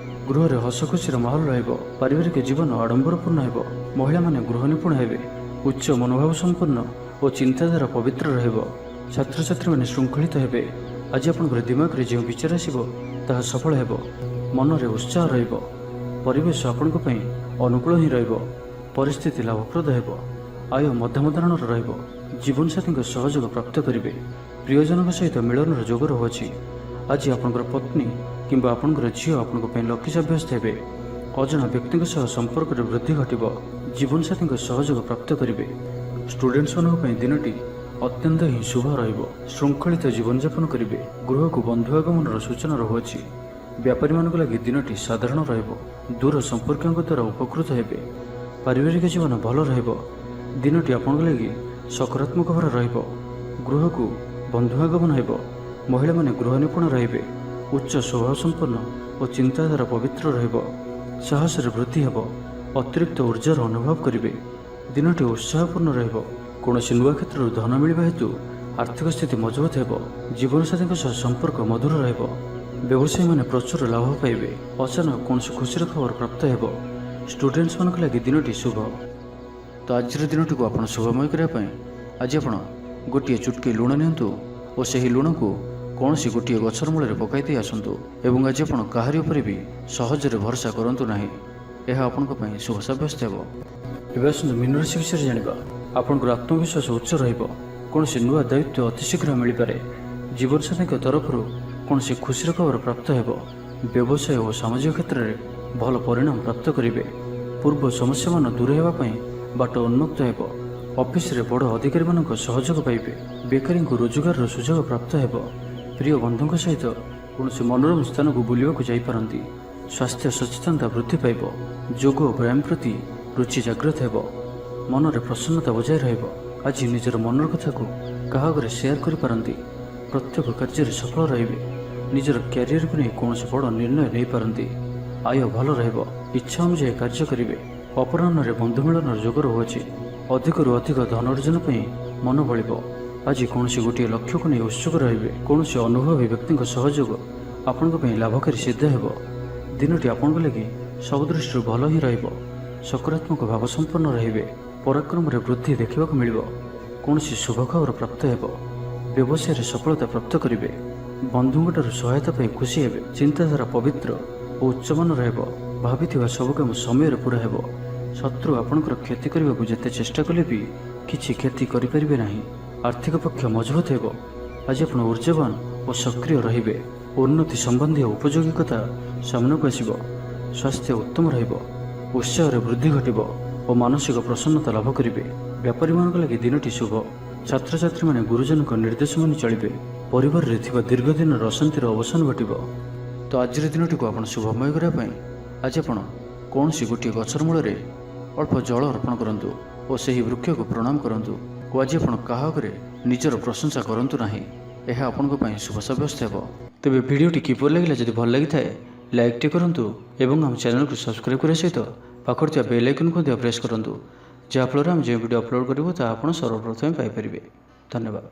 ଗୃହରେ ହସ ଖୁସିର ମାହୋଲ ରହିବ। ପାରିବାରିକ ଜୀବନ ଆଡ଼ମ୍ବରପୂର୍ଣ୍ଣ ହେବ। ମହିଳାମାନେ ଗୃହ ନିପୁଣ ହେବେ। ଉଚ୍ଚ ମନୋଭାବ ସମ୍ପନ୍ନ ଓ ଚିନ୍ତାଧାରା ପବିତ୍ର ରହିବ। ଛାତ୍ରଛାତ୍ରୀମାନେ ଶୃଙ୍ଖଳିତ ହେବେ। ଆଜି ଆପଣଙ୍କର ଦିମାଗରେ ଯେଉଁ ବିଚାର ଆସିବ ତାହା ସଫଳ ହେବ। ମନରେ ଉତ୍ସାହ ରହିବ। ପରିବେଶ ଆପଣଙ୍କ ପାଇଁ ଅନୁକୂଳ ହିଁ ରହିବ। ପରିସ୍ଥିତି ଲାଭପ୍ରଦ ହେବ। ଆୟ ମଧ୍ୟମ ଧରଣର ରହିବ। ଜୀବନସାଥୀଙ୍କ ସହଯୋଗ ପ୍ରାପ୍ତ କରିବେ। ପ୍ରିୟଜନଙ୍କ ସହିତ ମିଳନର ଯୋଗ ରହୁଅଛି। ଆଜି ଆପଣଙ୍କର ପତ୍ନୀ କିମ୍ବା ଆପଣଙ୍କର ଝିଅ ଆପଣଙ୍କ ପାଇଁ ଲକି ସାବ୍ୟସ୍ତ ହେବେ। ଅଜଣା ବ୍ୟକ୍ତିଙ୍କ ସହ ସମ୍ପର୍କରେ ବୃଦ୍ଧି ଘଟିବ। ଜୀବନସାଥୀଙ୍କ ସହଯୋଗ ପ୍ରାପ୍ତ କରିବେ। ଷ୍ଟୁଡେଣ୍ଟମାନଙ୍କ ପାଇଁ ଦିନଟି ଅତ୍ୟନ୍ତ ହିଁ ଶୁଭ ରହିବ। ଶୃଙ୍ଖଳିତ ଜୀବନଯାପନ କରିବେ। ଗୃହକୁ ବନ୍ଧୁ ଆଗମନର ସୂଚନା ରହୁଅଛି। ବ୍ୟାପାରୀମାନଙ୍କ ଲାଗି ଦିନଟି ସାଧାରଣ ରହିବ। ଦୂର ସମ୍ପର୍କୀୟଙ୍କ ଦ୍ୱାରା ଉପକୃତ ହେବେ। ପାରିବାରିକ ଜୀବନ ଭଲ ରହିବ। ଦିନଟି ଆପଣଙ୍କ ଲାଗି ସକାରାତ୍ମକ ଭରା ରହିବ। ଗୃହକୁ ବନ୍ଧୁ ଆଗମନ ହେବ। ମହିଳାମାନେ ଗୃହ ନିପୁଣ ରହିବେ। ଉଚ୍ଚ ସ୍ୱଭାବ ସମ୍ପନ୍ନ ଓ ଚିନ୍ତାଧାରା ପବିତ୍ର ରହିବ। ସାହସରେ ବୃଦ୍ଧି ହେବ। ଅତିରିକ୍ତ ଉର୍ଜାର ଅନୁଭବ କରିବେ। ଦିନଟି ଉତ୍ସାହପୂର୍ଣ୍ଣ ରହିବ। କୌଣସି ନୂଆ କ୍ଷେତ୍ରରୁ ଧନ ମିଳିବା ହେତୁ ଆର୍ଥିକ ସ୍ଥିତି ମଜବୁତ ହେବ। ଜୀବନସାଥୀଙ୍କ ସହ ସମ୍ପର୍କ ମଧୁର ରହିବ। ବ୍ୟବସାୟୀମାନେ ପ୍ରଚୁର ଲାଭ ପାଇବେ। ଅଚାନକ କୌଣସି ଖୁସିର ଖବର ପ୍ରାପ୍ତ ହେବ। ଷ୍ଟୁଡେଣ୍ଟମାନଙ୍କ ଲାଗି ଦିନଟି ଶୁଭ। ତ ଆଜିର ଦିନଟିକୁ ଆପଣ ଶୁଭମୟ କରିବା ପାଇଁ ଆଜି ଆପଣ ଗୋଟିଏ ଚୁଟକି ଲୁଣ ନିଅନ୍ତୁ ଓ ସେହି ଲୁଣକୁ କୌଣସି ଗୋଟିଏ ଗଛର ମୂଳରେ ପକାଇ ଦେଇ ଆସନ୍ତୁ ଏବଂ ଆଜି ଆପଣ କାହାରି ଉପରେ ବି ସହଜରେ ଭରସା କରନ୍ତୁ ନାହିଁ। ଏହା ଆପଣଙ୍କ ପାଇଁ ଶୁଭ ସାବ୍ୟସ୍ତ ହେବ। ଏବେ ଆସନ୍ତୁ ମୀନ ରାଶି ବିଷୟରେ ଜାଣିବା। ଆପଣଙ୍କର ଆତ୍ମବିଶ୍ୱାସ ଉଚ୍ଚ ରହିବ। କୌଣସି ନୂଆ ଦାୟିତ୍ୱ ଅତିଶୀଘ୍ର ମିଳିପାରେ। ଜୀବନସାଥୀଙ୍କ ତରଫରୁ କୌଣସି ଖୁସିର ଖବର ପ୍ରାପ୍ତ ହେବ। ବ୍ୟବସାୟ ଓ ସାମାଜିକ କ୍ଷେତ୍ରରେ ଭଲ ପରିଣାମ ପ୍ରାପ୍ତ କରିବେ। ପୂର୍ବ ସମସ୍ୟାମାନ ଦୂର ହେବା ପାଇଁ ବାଟ ଉନ୍ମୁକ୍ତ ହେବ। ଅଫିସରେ ବଡ଼ ଅଧିକାରୀମାନଙ୍କ ସହଯୋଗ ପାଇବେ। ବେକାରୀଙ୍କୁ ରୋଜଗାରର ସୁଯୋଗ ପ୍ରାପ୍ତ ହେବ। ପ୍ରିୟ ବନ୍ଧୁଙ୍କ ସହିତ କୌଣସି ମନୋରମ ସ୍ଥାନକୁ ବୁଲିବାକୁ ଯାଇପାରନ୍ତି। ସ୍ୱାସ୍ଥ୍ୟ ସଚେତନତା ବୃଦ୍ଧି ପାଇବ। ଯୋଗ ଓ ବ୍ୟାୟାମ ପ୍ରତି ରୁଚି ଜାଗ୍ରତ ହେବ। ମନରେ ପ୍ରସନ୍ନତା ବଜାୟ ରହିବ। ଆଜି ନିଜର ମନର କଥାକୁ କାହା ଆଗରେ ସେୟାର କରିପାରନ୍ତି। ପ୍ରତ୍ୟେକ କାର୍ଯ୍ୟରେ ସଫଳ ରହିବେ। ନିଜର କ୍ୟାରିୟରକୁ ନେଇ କୌଣସି ବଡ଼ ନିର୍ଣ୍ଣୟ ନେଇପାରନ୍ତି। ଆୟ ଭଲ ରହିବ। ଇଚ୍ଛା ଅନୁଯାୟୀ କାର୍ଯ୍ୟ କରିବେ। ଅପରାହ୍ନରେ ବନ୍ଧୁ ମିଳନର ଯୋଗ ରହୁଅଛି। ଅଧିକରୁ ଅଧିକ ଧନ ଅର୍ଜନ ପାଇଁ ମନ ବଳିବ। ଆଜି କୌଣସି ଗୋଟିଏ ଲକ୍ଷ୍ୟକୁ ନେଇ ଉତ୍ସୁକ ରହିବେ। କୌଣସି ଅନୁଭବୀ ବ୍ୟକ୍ତିଙ୍କ ସହଯୋଗ ଆପଣଙ୍କ ପାଇଁ ଲାଭକାରୀ ସିଦ୍ଧ ହେବ। ଦିନଟି ଆପଣଙ୍କ ଲାଗି ସବୁ ଦୃଷ୍ଟିରୁ ଭଲ ହିଁ ରହିବ। ସକାରାତ୍ମକ ଭାବ ସମ୍ପନ୍ନ ରହିବେ। ପରାକ୍ରମରେ ବୃଦ୍ଧି ଦେଖିବାକୁ ମିଳିବ। କୌଣସି ଶୁଭ ଖବର ପ୍ରାପ୍ତ ହେବ। ବ୍ୟବସାୟରେ ସଫଳତା ପ୍ରାପ୍ତ କରିବେ। ବନ୍ଧୁଙ୍କଠାରୁ ସହାୟତା ପାଇଁ ଖୁସି ହେବେ। ଚିନ୍ତାଧାରା ପବିତ୍ର ଓ ଉଚ୍ଚମାନ ରହିବ। ଭାବିଥିବା ସବୁ କାମ ସମୟରେ ପୁରା ହେବ। ଶତ୍ରୁ ଆପଣଙ୍କର କ୍ଷତି କରିବାକୁ ଯେତେ ଚେଷ୍ଟା କଲେ ବି କିଛି କ୍ଷତି କରିପାରିବେ ନାହିଁ। ଆର୍ଥିକ ପକ୍ଷ ମଜବୁତ ହେବ। ଆଜି ଆପଣ ଊର୍ଜ୍ଜାବାନ ଓ ସକ୍ରିୟ ରହିବେ। ଉନ୍ନତି ସମ୍ବନ୍ଧୀୟ ଉପଯୋଗିକତା ସାମ୍ନାକୁ ଆସିବ। ସ୍ୱାସ୍ଥ୍ୟ ଉତ୍ତମ ରହିବ। ଉତ୍ସାହରେ ବୃଦ୍ଧି ଘଟିବ ଓ ମାନସିକ ପ୍ରସନ୍ନତା ଲାଭ କରିବେ। ବ୍ୟାପାରୀମାନଙ୍କ ଲାଗି ଦିନଟି ଶୁଭ। ଛାତ୍ରଛାତ୍ରୀମାନେ ଗୁରୁଜନଙ୍କ ନିର୍ଦ୍ଦେଶ ମାନି ଚଳିବେ। ପରିବାରରେ ଥିବା ଦୀର୍ଘ ଦିନର ଅଶାନ୍ତିର ଅବସାନ ଘଟିବ। ତ ଆଜିର ଦିନଟିକୁ ଆପଣ ଶୁଭମୟ କରିବା ପାଇଁ ଆଜି ଆପଣ କୌଣସି ଗୋଟିଏ ଗଛର ମୂଳରେ ଅଳ୍ପ ଜଳ ଅର୍ପଣ କରନ୍ତୁ ଓ ସେହି ବୃକ୍ଷକୁ ପ୍ରଣାମ କରନ୍ତୁ ଓ ଆଜି ଆପଣ କାହା ଆଗରେ ନିଜର ପ୍ରଶଂସା କରନ୍ତୁ ନାହିଁ। ଏହା ଆପଣଙ୍କ ପାଇଁ ଶୁଭ ସାବ୍ୟସ୍ତ ହେବ। ତେବେ ଭିଡ଼ିଓଟି କିପରି ଲାଗିଲା? ଯଦି ଭଲ ଲାଗିଥାଏ ଲାଇକ୍ଟି କରନ୍ତୁ ଏବଂ ଆମ ଚ୍ୟାନେଲକୁ ସବସ୍କ୍ରାଇବ୍ କରିବା ସହିତ ପାଖରେ ଥିବା ବେଲ୍ ଆଇକନ୍କୁ ମଧ୍ୟ ପ୍ରେସ୍ କରନ୍ତୁ, ଯାହାଫଳରେ ଆମେ ଯେଉଁ ଭିଡ଼ିଓ ଅପଲୋଡ଼ କରିବୁ ତାହା ଆପଣ ସର୍ବପ୍ରଥମେ ପାଇପାରିବେ। ଧନ୍ୟବାଦ।